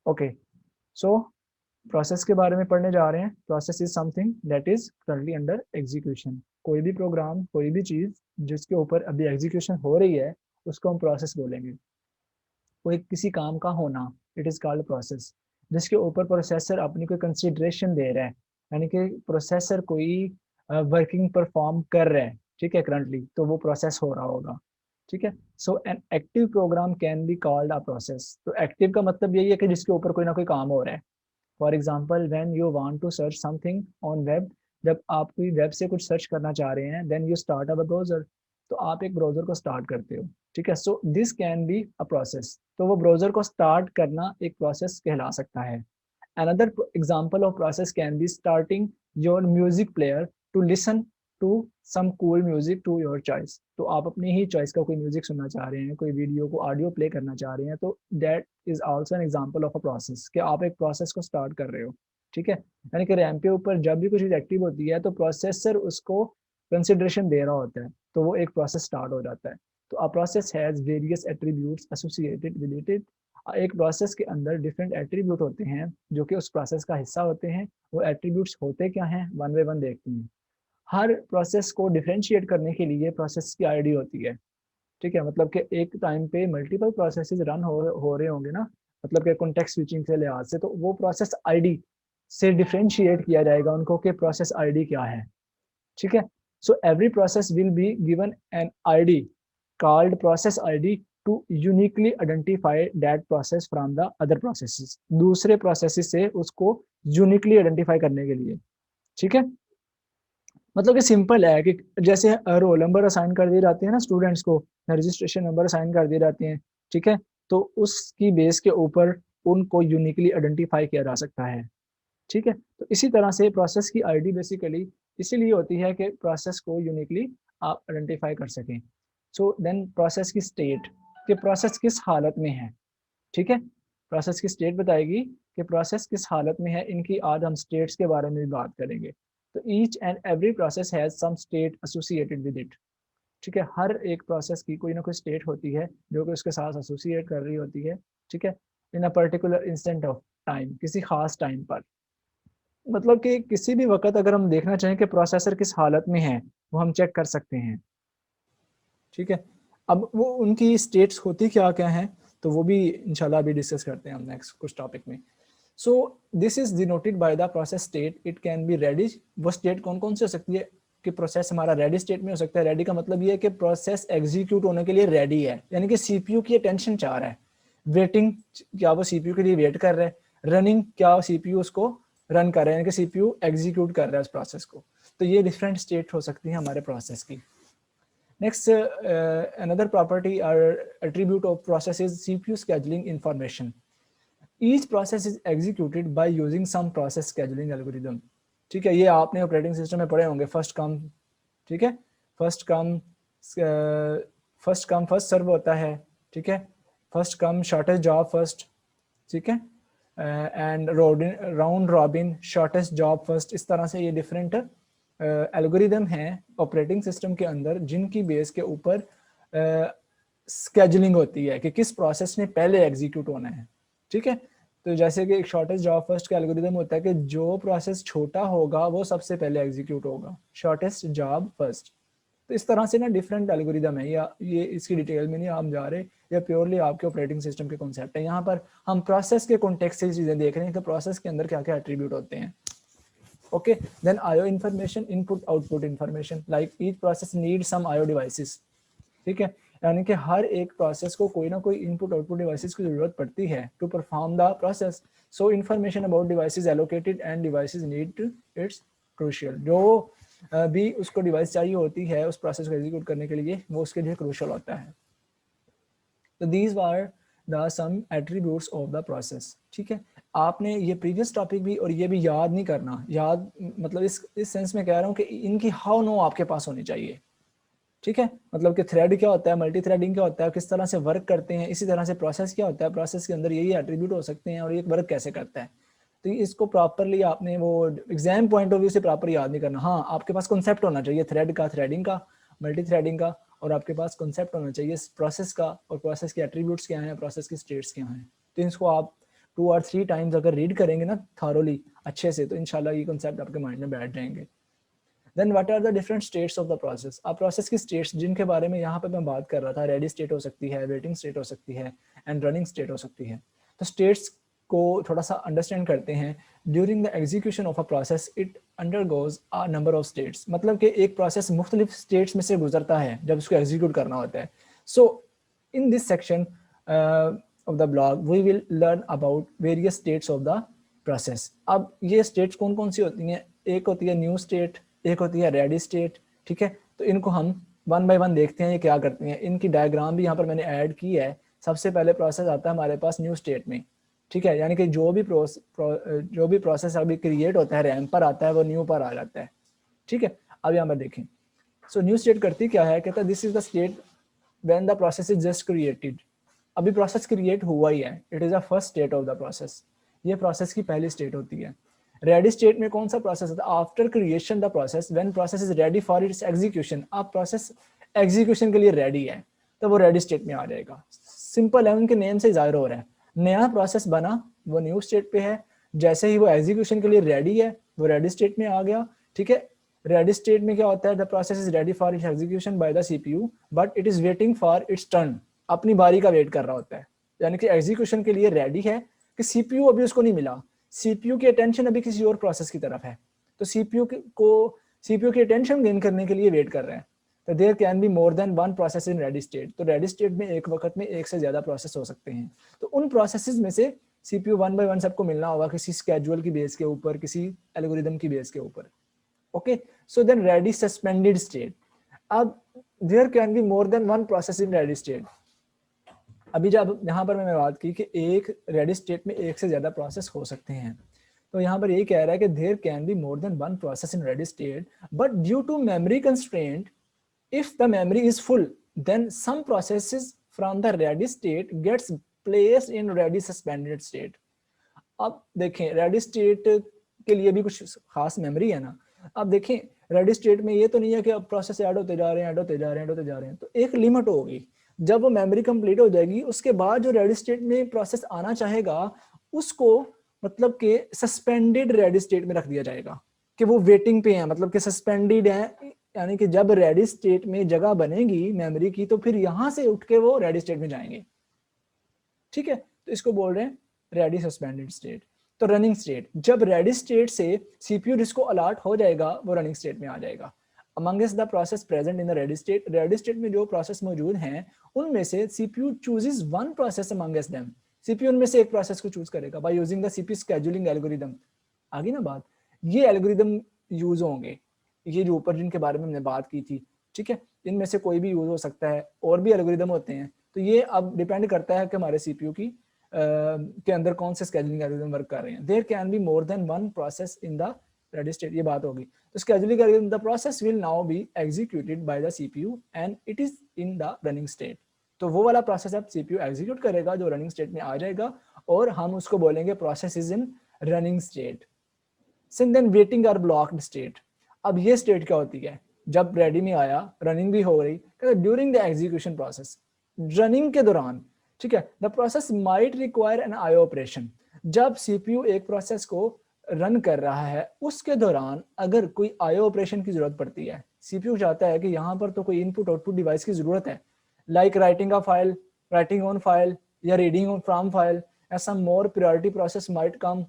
Okay, so process के बारे में पढ़ने जा रहे हैं। Process is something that is currently under execution. कोई भी प्रोग्राम, कोई भी चीज जिसके ऊपर अभी एग्जीक्यूशन हो रही है उसको हम प्रोसेस बोलेंगे। कोई किसी काम का होना, इट इज कॉल्ड प्रोसेस। जिसके ऊपर प्रोसेसर अपनी कोई कंसिडरेशन दे रहा है, यानी कि प्रोसेसर कोई वर्किंग परफॉर्म कर रहा है, ठीक है, करंटली, तो वो प्रोसेस हो रहा होगा। ठीक है, so an active program can be called a process. तो एक्टिव का मतलब यही है कि जिसके ऊपर कोई ना कोई काम हो रहा है। For example, when you want to search something on web, जब आप कोई वेब से कुछ सर्च करना चाह रहे हैं, then you start a browser, तो आप एक ब्राउजर को स्टार्ट करते हो। ठीक है, so this can be a process. तो वो ब्राउजर को स्टार्ट करना एक प्रोसेस कहला सकता है। Another example of process can be starting your music player to listen to some cool music to your choice। तो आप अपनी ही चॉइस का कोई म्यूजिक सुनना चाह रहे हैं, कोई वीडियो को ऑडियो प्ले करना चाह रहे हैं, तो that is also an example of a process, कि आप एक प्रोसेस को स्टार्ट कर रहे हो। ठीक है, यानी कि रैम के ऊपर जब भी कुछ चीज एक्टिव होती है तो प्रोसेसर उसको कंसिडरेशन दे रहा होता है, तो वो एक प्रोसेस स्टार्ट हो जाता है। तो a process has various attributes associated with it. एक प्रोसेस के अंदर डिफरेंट एट्रीब्यूट होते हैं जो कि उस प्रोसेस का हिस्सा होते हैं। वो एट्रीब्यूट्स होते क्या हैं, वन बाय वन देखते हैं। हर प्रोसेस को डिफरेंशिएट करने के लिए प्रोसेस की आईडी होती है। ठीक है, मतलब कि एक टाइम पे मल्टीपल प्रोसेसेस रन हो रहे होंगे ना, मतलब कि कॉन्टेक्स्ट स्विचिंग के लिहाज से, तो वो प्रोसेस आईडी से डिफरेंशिएट किया जाएगा उनको कि प्रोसेस आईडी क्या है। ठीक है, so every process will be given an ID called process ID to uniquely identify that process from the other processes. दूसरे प्रोसेसेस से उसको यूनिकली आइडेंटिफाई करने के लिए। ठीक है, मतलब कि सिंपल है कि जैसे रोल नंबर असाइन कर दिए जाते हैं ना स्टूडेंट्स को, रजिस्ट्रेशन नंबर असाइन कर दिए जाते हैं। ठीक है, तो उसकी बेस के ऊपर उनको यूनिकली आइडेंटिफाई किया जा सकता है। ठीक है, तो इसी तरह से प्रोसेस की आईडी बेसिकली इसीलिए होती है कि प्रोसेस को यूनिकली आप आइडेंटिफाई कर सकें। सो देन प्रोसेस की स्टेट, कि प्रोसेस किस हालत में है। ठीक है, प्रोसेस की स्टेट बताएगी कि प्रोसेस किस हालत में है। इनकी आज हम स्टेट्स के बारे में भी बात करेंगे। तो each and every process has some state associated with it. ठीक है, हर एक प्रोसेस की कोई ना कोई स्टेट होती है जो कि उसके साथ एसोसिएट कर रही होती है। ठीक है, in a particular instant of time, किसी खास टाइम पर। मतलब कि किसी भी वक्त अगर हम देखना चाहें कि प्रोसेसर किस हालत में है, वो हम चेक कर सकते हैं। ठीक है, अब वो उनकी स्टेट्स होती क्या क्या हैं, तो वो भी इंशाल्लाह अभी डिस्कस करते हैं हम नेक्स्ट कुछ टॉपिक में। So this is denoted by the process state. It can be ready. वो स्टेट कौन कौन सी हो सकती है कि प्रोसेस हमारा रेडी स्टेट में हो सकता है। रेडी का मतलब ये है कि प्रोसेस एग्जीक्यूट होने के लिए रेडी है, यानी कि सीपीयू की अटेंशन चाह रहा है। वेटिंग, क्या वो सीपीयू के लिए वेट कर रहा है। रनिंग, क्या सीपीयू उसको रन कर रहा है, यानी कि सीपीयू एग्जीक्यूट कर रहा है उस प्रोसेस को। तो ये डिफरेंट स्टेट हो सकती है हमारे प्रोसेस की। Next, another property or attribute of process is CPU scheduling information. Each process is executed by using some process scheduling algorithm. ठीक है, ये आपने ऑपरेटिंग सिस्टम में पढ़े होंगे, फर्स्ट कम, ठीक है, फर्स्ट कम फर्स्ट सर्व होता है। ठीक है, first come shortest job first. ठीक है, and round robin shortest job first. इस तरह से ये डिफरेंट एल्गोरिदम हैं ऑपरेटिंग सिस्टम के अंदर जिनकी बेस के ऊपर स्केजुलिंग होती है कि किस प्रोसेस ने पहले एग्जीक्यूट होना है। ठीक है, तो जैसे कि एक शॉर्टेस्ट जॉब फर्स्ट का एल्गोरिदम होता है कि जो प्रोसेस छोटा होगा वो सबसे पहले एग्जीक्यूट होगा, शॉर्टेस्ट जॉब फर्स्ट। तो इस तरह से ना डिफरेंट एल्गोरिदम है, या ये इसकी डिटेल में नहीं हम जा रहे, या प्योरली आपके ऑपरेटिंग सिस्टम के कॉन्सेप्ट है। यहाँ पर हम प्रोसेस के कॉन्टेक्स्ट से चीजें देख रहे हैं कि प्रोसेस के अंदर क्या क्या एट्रीब्यूट होते हैं। Okay, then IO information, input output information, like each process needs some IO devices। ठीक है, यानी कि हर एक प्रोसेस को कोई ना कोई इनपुट आउटपुट डिवाइसेस की जरूरत पड़ती है to perform the process. So information about devices allocated and devices need its crucial. जो भी उसको डिवाइस चाहिए होती है उस प्रोसेस को एग्जीक्यूट करने के लिए, वो उसके लिए क्रूशियल होता है। तो these were the some attributes of the process. ठीक है, आपने ये प्रीवियस टॉपिक भी और ये भी याद नहीं करना, याद मतलब इस सेंस में कह रहा हूँ कि इनकी हाउ नो आपके पास होनी चाहिए। ठीक है, मतलब कि थ्रेड क्या होता है, मल्टी थ्रेडिंग क्या होता है, किस तरह से वर्क करते हैं, इसी तरह से प्रोसेस क्या होता है, प्रोसेस के अंदर यही एट्रीब्यूट हो सकते हैं और ये वर्क कैसे करता है। तो इसको प्रॉपरली आपने वो एग्जाम पॉइंट ऑफ व्यू से प्रॉपर याद नहीं करना। हाँ, आपके पास कॉन्सेप्ट होना चाहिए थ्रेड का, थ्रेडिंग का, मल्टी थ्रेडिंग का, और आपके पास कॉन्सेप्ट होना चाहिए प्रोसेस का, और प्रोसेस के एट्रीब्यूट्स क्या हैं, प्रोसेस की स्टेट्स क्या हैं। तो इसको आप 2 और 3 टाइम्स अगर रीड करेंगे ना थॉरोली अच्छे से, तो इंशाल्लाह ये कॉन्सेप्ट आपके माइंड में बैठ जाएंगे। Then what are the different states of the process. अब प्रोसेस की स्टेट्स जिनके बारे में यहाँ पे मैं बात कर रहा था, रेडी स्टेट हो सकती है, वेटिंग स्टेट हो सकती है, एंड रनिंग स्टेट हो सकती है। तो स्टेट्स को थोड़ा सा अंडरस्टैंड करते हैं। During the execution of a process it undergoes a number of states, मतलब कि एक प्रोसेस मुख्तलिफ स्टेट्स में से गुजरता है जब उसको एग्जीक्यूट करना होता है। So in this section of the blog we will learn about various states of the process। अब ये स्टेट्स कौन कौन सी होती हैं? एक होती है न्यू स्टेट, एक होती है रेडी स्टेट, ठीक है। तो इनको हम वन बाय वन देखते हैं ये क्या करती हैं। इनकी डायग्राम भी यहाँ पर मैंने ऐड की है। सबसे पहले प्रोसेस आता है हमारे पास न्यू स्टेट में, ठीक है, यानी कि जो भी प्रोसेस अभी क्रिएट होता है रैम पर आता है वो न्यू पर आ जाता है, ठीक है। अब यहाँ पर देखें, सो न्यू स्टेट करती क्या है, कहता है this is the state when the process is just created. अभी प्रोसेस क्रिएट हुआ ही है, it is the first state of the process, ये प्रोसेस की पहली स्टेट होती है। रेडी स्टेट में कौन सा प्रोसेस होता है? After creation the process when process is ready for its execution. अब प्रोसेस एग्जीक्यूशन के लिए रेडी है तो वो रेडी स्टेट में आ जाएगा। सिंपल है, उनके नेम से जाहिर हो रहा है। नया प्रोसेस बना वो न्यू स्टेट पे है, जैसे ही वो एग्जीक्यूशन के लिए रेडी है वो रेडी स्टेट में आ गया, ठीक है। रेडी स्टेट में क्या होता है? The process is ready for its execution bye the CPU but it is waiting for its turn. अपनी बारी का वेट कर रहा होता है, यानी कि एग्जीक्यूशन के लिए रेडी है कि सीपीयू अभी उसको नहीं मिला, सीपीयू की अटेंशन अभी किसी और प्रोसेस की तरफ है, तो सीपीयू की अटेंशन गेन करने के लिए वेट कर रहे हैं। तो there can be more than one process in ready state. तो रेडी स्टेट में एक वक्त में एक से ज्यादा प्रोसेस हो सकते हैं। तो उन प्रोसेसेस में से सीपीयू वन बाय वन सबको मिलना होगा, किसी स्केड्यूल की बेस के ऊपर, किसी एल्गोरिदम की बेस के ऊपर। Okay, so then ready suspended state. अब there can be more than one process in ready state. अभी जब यहाँ पर मैंने बात की कि एक रेडी स्टेट में एक से ज्यादा प्रोसेस हो सकते हैं, तो यहाँ पर ये कह रहा है कि there can be more than one process in ready state but due to memory constraint if the memory is full then some processes from the ready state gets placed in ready suspended state। अब देखें ready state के लिए भी कुछ खास memory है ना। अब देखें रेडी स्टेट में ये तो नहीं है कि अब प्रोसेस ऐड होते जा रहे हैं, ऐड होते जा रहे हैं, ऐड होते जा रहे हैं, तो एक लिमिट होगी। जब वो मेमोरी कंप्लीट हो जाएगी उसके बाद जो रेडी स्टेट में प्रोसेस आना चाहेगा उसको मतलब कि सस्पेंडेड रेडी स्टेट में रख दिया जाएगा कि वो वेटिंग पे है, मतलब कि सस्पेंडेड है, यानी कि जब रेडी स्टेट में जगह बनेगी मेमोरी की तो फिर यहां से उठ के वो रेडी स्टेट में जाएंगे, ठीक है। तो इसको बोल रहे हैं रेडी सस्पेंडेड स्टेट। तो रनिंग स्टेट, जब रेडी स्टेट से सीपीयू जिसको अलॉट हो जाएगा वो रनिंग स्टेट में आ जाएगा। Amongst the process present in the ready state, ready state में जो प्रोसेस मौजूद हैं उनमें से CPU chooses one process amongst them. CPU उनमें से एक प्रोसेस को चूज करेगा by using the CPU scheduling algorithm. आगे ना बात, ये एल्गोरिदम यूज होंगे, ये जो ऊपर जिनके बारे में हमने बात की थी, ठीक है, इनमें से कोई भी यूज हो सकता है, और भी एल्गोरिदम होते हैं। तो ये अब डिपेंड करता है कि हमारे सीपीयू की के अंदर कौन से स्केड्यूलिंग एल्गोरिदम वर्क कर रहे हैं। There can be more than one process in the ready state, ये बात होगी। तो scheduling algorithm, the process will now be executed by the CPU and it is in the running state. तो वो वाला प्रोसेस अब सीपीयू एग्जीक्यूट करेगा जो रनिंग स्टेट में आ जाएगा और हम उसको बोलेंगे process is in running state. Then waiting और ब्लॉक्ड स्टेट। अब ये स्टेट क्या होती है? जब रेडी में आया, रनिंग भी हो रही, during the execution process, running के दौरान, ठीक है, the process might require an IO operation. जब सीपीयू एक प्रोसेस को रन कर रहा है उसके दौरान अगर कोई आईओ ऑपरेशन की जरूरत पड़ती है, सीपीयू चाहता है कि यहाँ पर तो कोई इनपुट आउटपुट डिवाइस की जरूरत है, like writing a file, writing on file या रीडिंग फ्रॉम फाइल, ऐसा मोर प्रायोरिटी प्रोसेस माइट कम।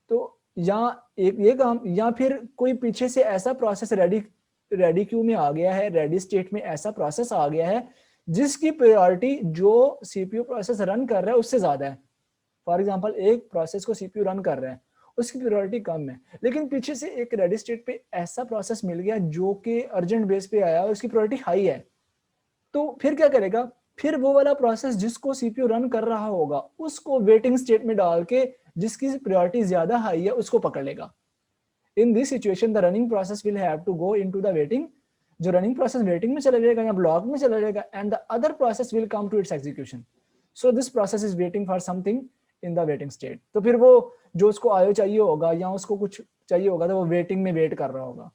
तो या एक ये काम, या फिर कोई पीछे से ऐसा प्रोसेस रेडी क्यू में आ गया है, रेडी स्टेट में ऐसा प्रोसेस आ गया है जिसकी प्रायोरिटी जो सीपीयू प्रोसेस रन कर रहा है उससे ज्यादा है। फॉर एग्जांपल एक प्रोसेस को सीपीयू रन कर रहा है, उसकी प्रायोरिटी कम है, लेकिन पीछे से एक रेडी स्टेट पे ऐसा प्रोसेस मिल गया जो कि अर्जेंट बेस पे आया और उसकी प्रायोरिटी हाई है। तो फिर क्या करेगा? फिर वो वाला प्रोसेस जिसको सीपीयू रन कर रहा होगा उसको वेटिंग स्टेट में डाल के जिसकी प्रायोरिटी ज्यादा हाई है उसको पकड़ लेगा। In this situation the running process will have to go into the waiting. जो रनिंग प्रोसेस वेटिंग में चला जाएगा या ब्लॉक में चला जाएगा and the other process will come to its execution. So this process is waiting for something in the waiting state. तो फिर वो जो उसको आयो चाहिए होगा या उसको कुछ चाहिए होगा तो वो वेटिंग में वेट कर रहा होगा।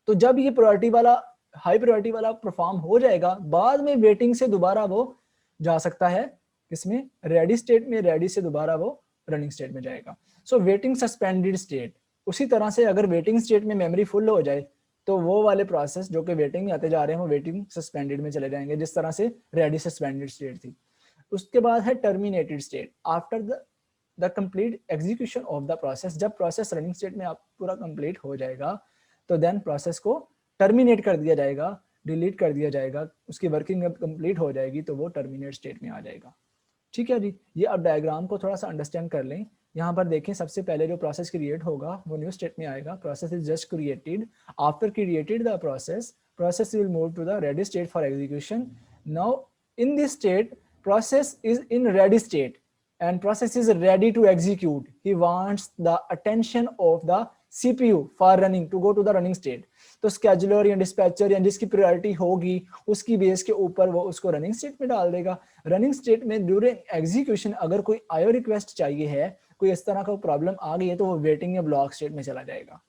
तो जब ये प्रायोरिटी वाला हाई प्रायोरिटी वाला परफॉर्म हो जाएगा, बाद में वेटिंग से दोबारा वो जा सकता है किसमें? रेडी स्टेट में। रेडी से दोबारा वो रनिंग स्टेट में जाएगा। सो वेटिंग सस्पेंडेड स्टेट, उसी तरह से अगर वेटिंग स्टेट में मेमोरी फुल हो जाए तो वो वाले प्रोसेस जो कि वेटिंग में आते जा रहे हैं वो वेटिंग सस्पेंडेड में चले जाएंगे, जिस तरह से रेडी सस्पेंडेड स्टेट थी। उसके बाद है terminated state, after the complete execution of the process, जब प्रोसेस रनिंग स्टेट में आप पूरा कंप्लीट हो जाएगा तो देन प्रोसेस को टर्मिनेट कर दिया जाएगा, डिलीट कर दिया जाएगा, उसकी वर्किंग जब कंप्लीट हो जाएगी तो वो टर्मिनेट स्टेट में आ जाएगा। ठीक है जी, ये अब डायग्राम को थोड़ा सा अंडरस्टैंड कर लें। यहाँ पर देखें, सबसे पहले जो प्रोसेस क्रिएट होगा वो न्यू स्टेट में आएगा, process is just created, after created the process will move to the ready state for execution. Now in this state process is in ready state and process is ready to execute. He wants the attention of the CPU for running to go to the running state. तो scheduler या dispatcher या जिसकी priority होगी उसकी base के ऊपर वो उसको रनिंग स्टेट में डाल देगा। रनिंग स्टेट में ड्यूरिंग एग्जीक्यूशन अगर कोई आईओ रिक्वेस्ट चाहिए है, कोई इस तरह का प्रॉब्लम आ गई है, तो वो वेटिंग या ब्लॉक स्टेट में चला जाएगा।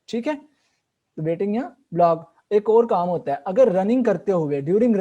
ठीक है, तो वेटिंग या ब्लॉक। एक और काम होता है, अगर रनिंग करते हुए ड्यूरिंग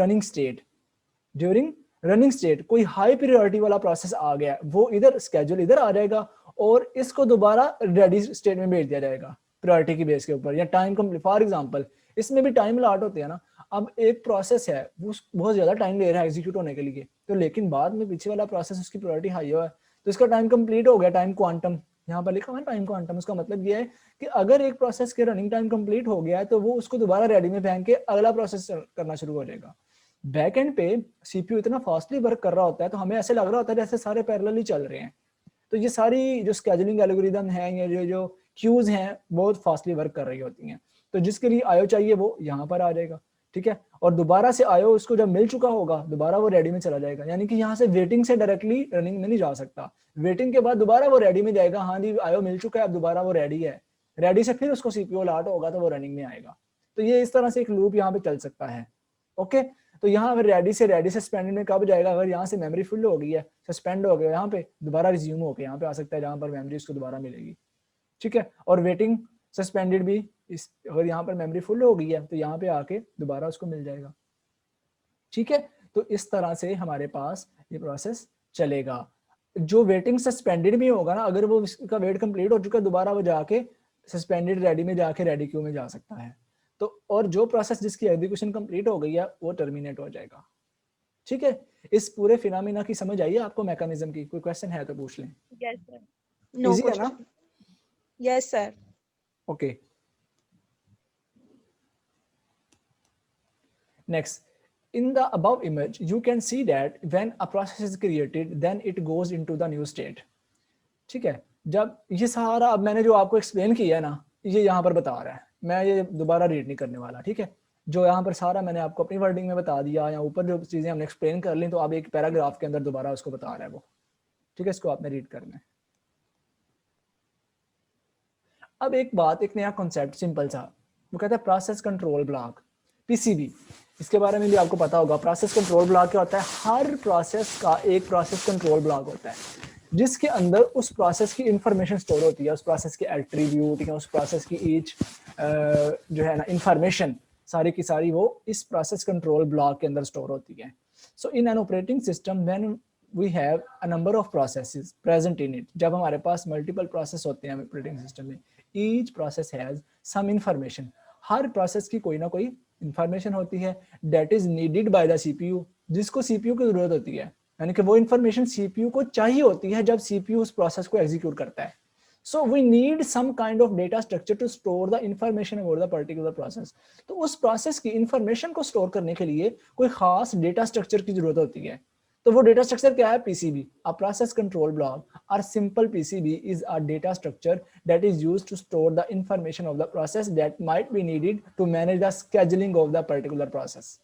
रनिंग स्टेट कोई हाई प्रायोरिटी वाला प्रोसेस आ गया, वो इधर स्केड्यूल इधर आ जाएगा और इसको दोबारा रेडी स्टेट में भेज दिया जाएगा प्रायोरिटी की बेस के ऊपर या टाइम कंप्लीट। फॉर एग्जांपल इसमें भी टाइम अलॉट होते हैं ना, अब एक प्रोसेस है वो बहुत ज्यादा टाइम ले रहा है एग्जीक्यूट होने के लिए, तो लेकिन बाद में पीछे वाला प्रोसेस उसकी प्रायोरिटी हाई हुआ है तो इसका टाइम कंप्लीट हो गया, टाइम क्वांटम यहाँ पर लिखा हुआ है टाइम क्वांटम। उसका मतलब ये है कि अगर एक प्रोसेस के रनिंग टाइम कंप्लीट हो गया है तो वो उसको दोबारा रेडी में फेंक के अगला प्रोसेस करना शुरू हो जाएगा। बैक एंड पे सीपीयू इतना फास्टली वर्क कर रहा होता है तो हमें ऐसे लग रहा होता है जैसे सारे पैरेलली चल रहे हैं, तो ये सारी जो स्केड्यूलिंग एल्गोरिदम है या जो क्यूज हैं बहुत फास्टली वर्क कर रही होती हैं, तो जिसके लिए आयो चाहिए वो यहाँ पर आ जाएगा। ठीक है, और दोबारा से आयो उसको जब मिल चुका होगा दोबारा वो रेडी में चला जाएगा, यानी कि यहाँ से वेटिंग से डायरेक्टली रनिंग में नहीं जा सकता, वेटिंग के बाद दोबारा वो रेडी में जाएगा। हाँ जी आयो मिल चुका है, अब दोबारा वो रेडी है, रेडी से फिर उसको सीपीयू अलॉट होगा तो वो रनिंग में आएगा। तो ये इस तरह से एक लूप यहाँ पे चल सकता है। ओके, तो यहाँ अगर रेडी से सस्पेंडेड में कब जाएगा, अगर यहाँ से मेमोरी फुल हो गई है, सस्पेंड हो गया, यहाँ पे दोबारा रिज्यूम होकर यहाँ पे आ सकता है जहाँ पर मेमोरी उसको दोबारा मिलेगी। ठीक है, और वेटिंग सस्पेंडेड भी इस अगर यहाँ पर मेमोरी फुल हो गई है तो यहाँ पे आके दोबारा उसको मिल जाएगा। ठीक है, तो इस तरह से हमारे पास ये प्रोसेस चलेगा। जो वेटिंग सस्पेंडेड भी होगा ना, अगर वो इसका वेट कंप्लीट हो चुका है दोबारा वो जाके सस्पेंडेड रेडी में जाके रेडी क्यू में जा सकता है। तो और जो प्रोसेस जिसकी एग्जीक्यूशन कंप्लीट हो गई है वो टर्मिनेट हो जाएगा। ठीक है, इस पूरे फिनोमेना की समझ आई है आपको, मैकेनिज्म की? कोई क्वेश्चन है तो पूछ लें। यस सर, नो इजी है ना? Yes sir. Okay, next, in the above image you can see that when a process is created then it goes into the new state. ठीक है, जब ये सारा अब मैंने जो आपको एक्सप्लेन किया है ना, ये यहाँ पर बता रहा है, मैं ये दोबारा रीड नहीं करने वाला। ठीक है, जो यहाँ पर सारा मैंने आपको अपनी वर्डिंग में बता दिया या ऊपर जो चीजें हमने एक्सप्लेन कर ली तो अब एक पैराग्राफ के अंदर दोबारा उसको बता रहा है वो। ठीक है, इसको आपने रीड करना है। अब एक बात, एक नया कॉन्सेप्ट सिंपल सा, वो कहता है प्रोसेस कंट्रोल ब्लॉक, पीसीबी। इसके बारे में भी आपको पता होगा। प्रोसेस कंट्रोल ब्लॉक क्या होता है? हर प्रोसेस का एक प्रोसेस कंट्रोल ब्लॉक होता है जिसके अंदर उस प्रोसेस की इंफॉर्मेशन स्टोर होती है, उस प्रोसेस के एट्रीब्यूट या उस प्रोसेस की ईच जो है ना इंफॉर्मेशन सारी की सारी वो इस प्रोसेस कंट्रोल ब्लॉक के अंदर स्टोर होती है। So in an operating system when we have a number of processes present in it, जब हमारे पास मल्टीपल प्रोसेस होते हैं ऑपरेटिंग सिस्टम में, each process has some information, हर प्रोसेस की कोई ना कोई इंफॉर्मेशन होती है that is needed by the CPU, जिसको सीपीयू की जरूरत होती है, यानी कि वो इंफॉर्मेशन सीपीयू को चाहिए होती है जब सीपीयू उस प्रोसेस को एग्जीक्यूट करता है। So we need some kind of data structure to store the information about the particular process. तो उस प्रोसेस की इंफॉर्मेशन को स्टोर करने के लिए कोई खास डेटा स्ट्रक्चर की जरूरत होती है। तो वो डेटा स्ट्रक्चर क्या है? PCB, a process control block और simple PCB is a data structure that is used to store the information of the process that might be needed to manage the scheduling of the particular process.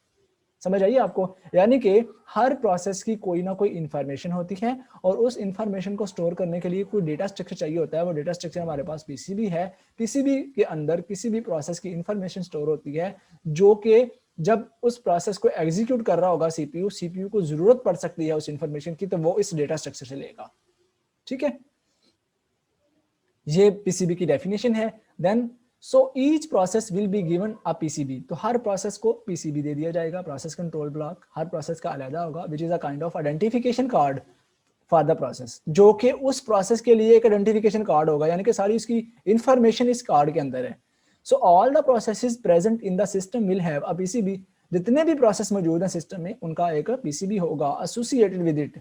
समझ आइए आपको? यानी कि हर process की कोई ना कोई इंफॉर्मेशन होती है और उस इंफॉर्मेशन को स्टोर करने के लिए कोई डेटा स्ट्रक्चर चाहिए होता है। वो डेटा स्ट्रक्चर हमारे पास पीसीबी है। पीसीबी के अंदर किसी भी प्रोसेस की इंफॉर्मेशन स्टोर होती है जो कि जब उस प्रोसेस को एग्जीक्यूट कर रहा होगा सीपीयू को जरूरत पड़ सकती है उस इंफॉर्मेशन की, तो वो इस डेटा स्ट्रक्चर से लेगा। ठीक है, ये पीसीबी की डेफिनेशन है। Then so each process will be given a PCB, तो हर प्रोसेस को पीसीबी दे दिया जाएगा, प्रोसेस कंट्रोल ब्लॉक हर प्रोसेस का अलग होगा, which is a kind of identification card for the process, जो कि उस प्रोसेस के लिए एक आइडेंटिफिकेशन कार्ड होगा, यानी कि सारी उसकी इंफॉर्मेशन इस कार्ड के अंदर है। So all the processes present in the system will have a PCB, जितने भी प्रोसेस मौजूद हैं सिस्टम में उनका एक पीसीबी होगा associated with it,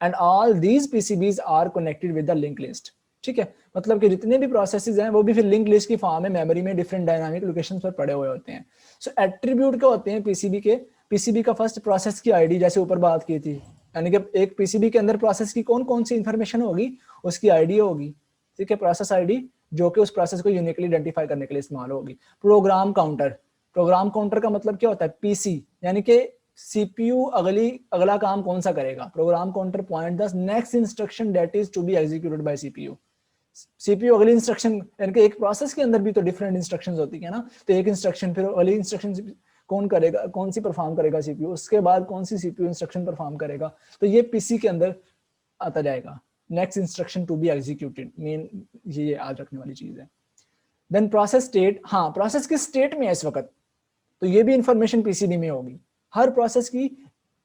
and all these PCBs are connected with the link list. ठीक है, मतलब कि जितने भी प्रोसेसेस हैं वो भी फिर लिंक लिस्ट की फॉर्म में मेमोरी में डिफरेंट डायनामिक लोकेशंस पर पड़े हुए होते हैं। सो एट्रीब्यूट क्या होते हैं पीसीबी के? पीसीबी का फर्स्ट प्रोसेस की आईडी, जैसे ऊपर बात की थी, यानी कि एक पीसीबी के अंदर प्रोसेस की कौन कौन सी इंफॉर्मेशन होगी, उसकी आईडी होगी। ठीक है, प्रोसेस आईडी जो कि उस प्रोसेस को यूनिकली आइडेंटिफाई करने के लिए इस्तेमाल होगी। प्रोग्राम काउंटर, प्रोग्राम काउंटर का मतलब क्या होता है? पीसी, यानी कि सीपीयू अगला काम कौन सा करेगा। Program counter point the next instruction that is to be executed by CPU. CPU अगली इंस्ट्रक्शन, यानी कि एक प्रोसेस के अंदर भी तो डिफरेंट इंस्ट्रक्शंस होती है ना, तो एक इंस्ट्रक्शन फिर अगली इंस्ट्रक्शन कौन करेगा, कौन सी परफॉर्म करेगा सीपीयू, उसके बाद कौन सी सीपीयू इंस्ट्रक्शन परफॉर्म करेगा, तो ये पीसी के अंदर आता जाएगा। Next instruction to be executed, main ये याद रखने वाली चीज है। देन प्रोसेस स्टेट, हाँ प्रोसेस किस स्टेट में है इस वक्त, तो ये भी इंफॉर्मेशन पीसीबी में होगी। हर प्रोसेस की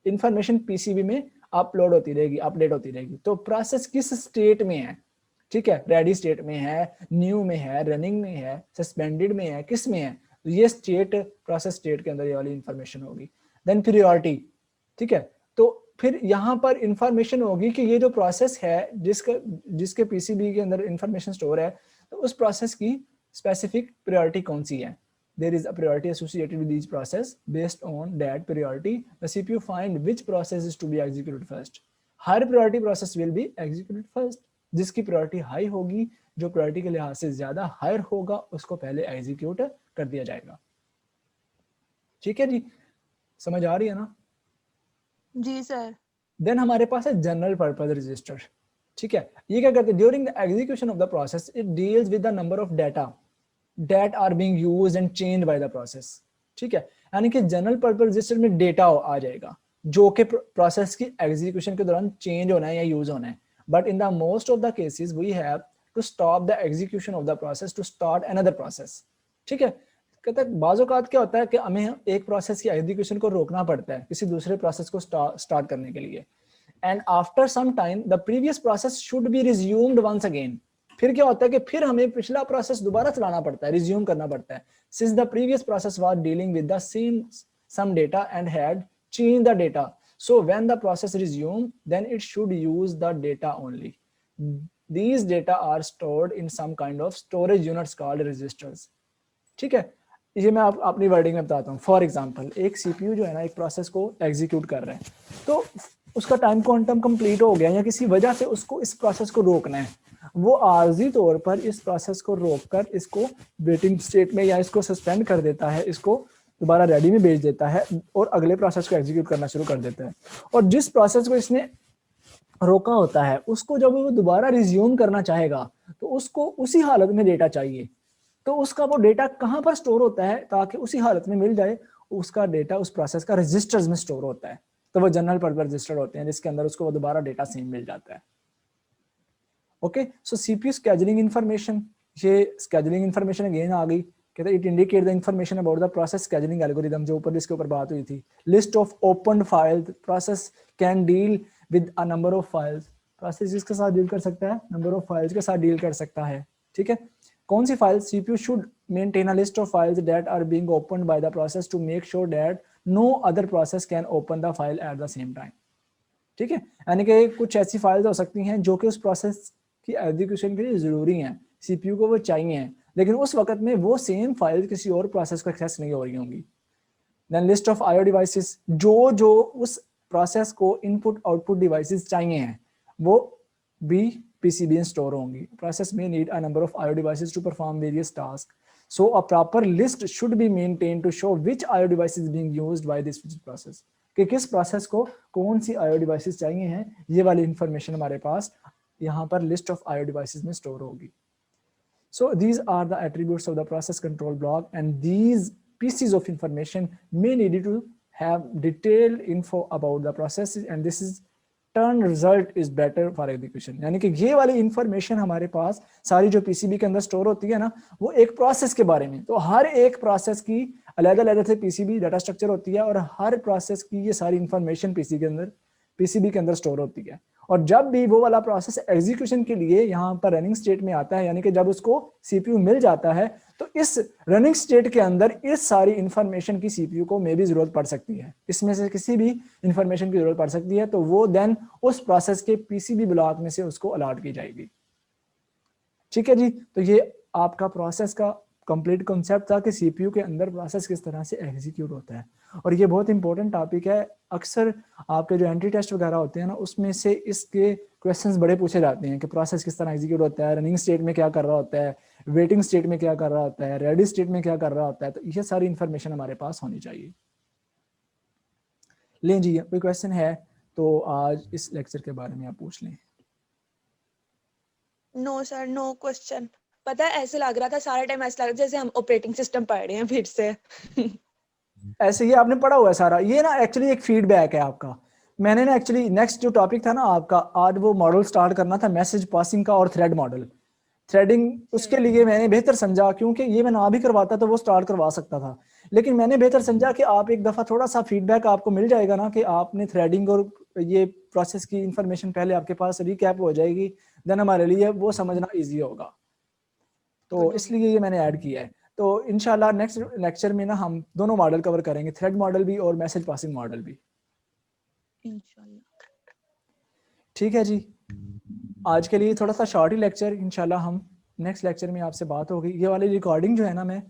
इंफॉर्मेशन पीसीबी में अपलोड होती रहेगी, अपडेट होती रहेगी। तो प्रोसेस किस स्टेट में है, ठीक है, रेडी स्टेट में है, न्यू में है, रनिंग में है, सस्पेंडेड में है, किस में है, तो ये स्टेट, प्रोसेस स्टेट के अंदर ये वाली इंफॉर्मेशन होगी। देन प्रायोरिटी, ठीक है, तो फिर यहाँ पर इंफॉर्मेशन होगी कि ये जो प्रोसेस है जिसके पीसीबी के अंदर इंफॉर्मेशन स्टोर है, तो उस प्रोसेस की स्पेसिफिक प्रायोरिटी कौन सी है। There is a priority associated with each process. Based on that priority, the CPU find which process is to be executed first. Her priority process will be executed first. जिसकी priority high होगी, जो priority के लिहाज से ज्यादा higher होगा, उसको पहले execute कर दिया जाएगा। ठीक है जी, समझ आ रही है ना? जी सर। देन हमारे पास है जनरल पर्पज रजिस्टर। ठीक है, ये क्या करते हैं? During the execution of the process it deals with the number of data that are being used and changed by the process। ठीक है, यानी कि जनरल पर्पस रजिस्टर में डेटा आ जाएगा जो कि प्रोसेस की एग्जीक्यूशन के दौरान चेंज होना है या यूज होना है। But in the most of the cases we have to stop the execution of the process to start another process. ठीक है, कहता है बाज़ औक़ात क्या होता है कि हमें एक प्रोसेस की एग्जीक्यूशन को रोकना पड़ता है किसी दूसरे प्रोसेस को स्टार्ट करने के लिए, and after some time the previous process should be resumed once again. फिर क्या होता है कि फिर हमें पिछला प्रोसेस दोबारा चलाना पड़ता है, रिज्यूम करना पड़ता है, since the previous process was dealing with the same some data and had changed the data, so when the process resume then it should use the data only. these data are stored in some kind of storage units called registers। ठीक है, ये मैं अपनी wording में बताता हूँ। For example एक CPU जो है ना एक प्रोसेस को एग्जीक्यूट कर रहा है, तो उसका टाइम क्वांटम कंप्लीट हो गया या किसी वजह से उसको इस प्रोसेस को रोकना है, वो आर्जी तौर पर इस प्रोसेस को रोककर इसको वेटिंग स्टेट में या इसको सस्पेंड कर देता है, इसको दोबारा रेडी में भेज देता है और अगले प्रोसेस को एग्जीक्यूट करना शुरू कर देता है। और जिस प्रोसेस को इसने रोका होता है उसको जब वो दोबारा रिज्यूम करना चाहेगा तो उसको उसी हालत में डेटा चाहिए, तो उसका वो डेटा कहाँ पर स्टोर होता है ताकि उसी हालत में मिल जाए, उसका डेटा उस प्रोसेस का रजिस्टर्स में स्टोर होता है, तो वो जनरल पर्पस रजिस्टर होते हैं जिसके अंदर उसको वो दोबारा डेटा सेम मिल जाता है। ओके, सो सीपीयू स्केड्यूलिंग इंफॉर्मेशन, ये स्केड्यूलिंग इंफॉर्मेशन अगेन आ गई, कहते हैं it indicate the information about the process scheduling algorithm, जो ऊपर इसके ऊपर बात हुई थी। List of open files, process can deal with a number of files, process इसके साथ डील कर सकता है, नंबर ऑफ फाइल्स के साथ डील कर सकता है। ठीक है, कौन सी file? CPU should maintain a list of files that are being opened by the process to make sure that no other process can open the file at the same time. ठीक है, यानी कि कुछ ऐसी फाइल्स हो सकती हैं जो कि उस प्रोसेस की एग्जीक्यूशन के लिए जरूरी हैं, सीपीयू को वो चाहिए हैं, लेकिन उस वक्त में वो सेम फाइल किसी और प्रोसेस को एक्सेस नहीं हो रही होंगी। Then list of IO devices, जो उस प्रोसेस को इनपुट आउटपुट डिवाइसेस चाहिए हैं वो भी पीसीबी में स्टोर होंगी। प्रोसेस में need a number of IO devices to perform various task, so a proper list should be maintain to show which IO device is being used by this process, कि किस process को कौन सी IO devices चाहिए हैं, ये वाली information हमारे पास यहाँ पर लिस्ट ऑफ आईओ डिवाइसेस में स्टोर होगी। So these are the attributes of the process control block, and these pieces of information may need to have detailed info about the processes, and this is turn result is better for execution। यानी कि ये वाली information हमारे पास सारी जो PCB के अंदर store होती है ना, वो एक प्रोसेस के बारे में, तो हर एक प्रोसेस की अलग-अलग से पीसीबी डाटा स्ट्रक्चर होती है और हर प्रोसेस की ये सारी इंफॉर्मेशन पीसीबी के अंदर स्टोर होती है, और जब भी वो वाला प्रोसेस एग्जीक्यूशन के लिए यहाँ पर रनिंग स्टेट में आता है, यानी कि जब उसको सीपीयू मिल जाता है, तो इस रनिंग स्टेट के अंदर इस सारी इंफॉर्मेशन की सीपीयू को मे भी जरूरत पड़ सकती है, इसमें से किसी भी इंफॉर्मेशन की जरूरत पड़ सकती है, तो वो देन उस प्रोसेस के पीसीबी ब्लॉक में से उसको अलॉट की जाएगी। ठीक है जी, तो ये आपका प्रोसेस का कंप्लीट कॉन्सेप्ट था कि सीपीयू के अंदर प्रोसेस किस तरह से एग्जीक्यूट होता है। और ये बहुत इंपॉर्टेंट टॉपिक है, अक्सर आपके जो एंट्री टेस्ट वगैरह होते हैं ना, उसमें से इसके क्वेश्चंस बड़े पूछे जाते हैं कि प्रोसेस किस तरह एग्जीक्यूट होता है, रनिंग स्टेट में क्या कर रहा होता है, वेटिंग स्टेट में क्या कर रहा होता है, रेडी स्टेट में क्या कर रहा होता है। तो ये सारी इंफॉर्मेशन हमारे पास होनी चाहिए। लें जी, कोई क्वेश्चन है तो आज इस लेक्चर के बारे में आप पूछ लें। No sir, no question. पता है, ऐसे लग रहा था सारा टाइम, ऐसा लग रहा था जैसे हम ऑपरेटिंग सिस्टम पढ़ रहे हैं फिर से। ऐसे ही आपने पढ़ा हुआ है सारा। ये ना एक्चुअली एक फीडबैक है आपका। मैंने ना एक्चुअली नेक्स्ट जो टॉपिक था ना आपका, आज वो मॉडल स्टार्ट करना था मैसेज पासिंग का और थ्रेड मॉडल थ्रेडिंग। उसके लिए मैंने बेहतर समझा, क्योंकि ये मैं ना भी करवाता तो वो स्टार्ट करवा सकता था, लेकिन मैंने बेहतर समझा कि आप एक दफ़ा थोड़ा सा फीडबैक आपको मिल जाएगा ना, कि आपने थ्रेडिंग और ये प्रोसेस की इंफॉर्मेशन पहले आपके पास रिकैप हो जाएगी, देन हमारे लिए वो समझना ईजी होगा। तो इसलिए ये मैंने ऐड किया है। तो इंशाल्लाह नेक्स्ट लेक्चर में ना हम दोनों मॉडल कवर करेंगे, थ्रेड मॉडल भी और मैसेज पासिंग मॉडल भी। इंशाल्लाह। ठीक है जी, आज के लिए थोड़ा सा शॉर्ट ही लेक्चर, इंशाल्लाह हम नेक्स्ट लेक्चर में आपसे बात होगी। ये वाली रिकॉर्डिंग जो है ना, मैं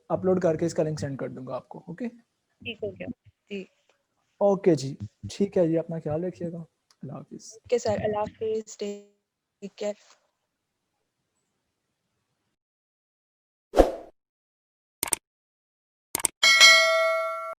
अपलोड करके इसका लिंक सेंड कर दूंगा आपको। ओके, ठीक हो गया जी। ओके जी, ठीक है जी, अपना ख्याल रखिएगा। अल्लाह हाफिज़। ओके सर, अल्लाह हाफिज़, टेक केयर।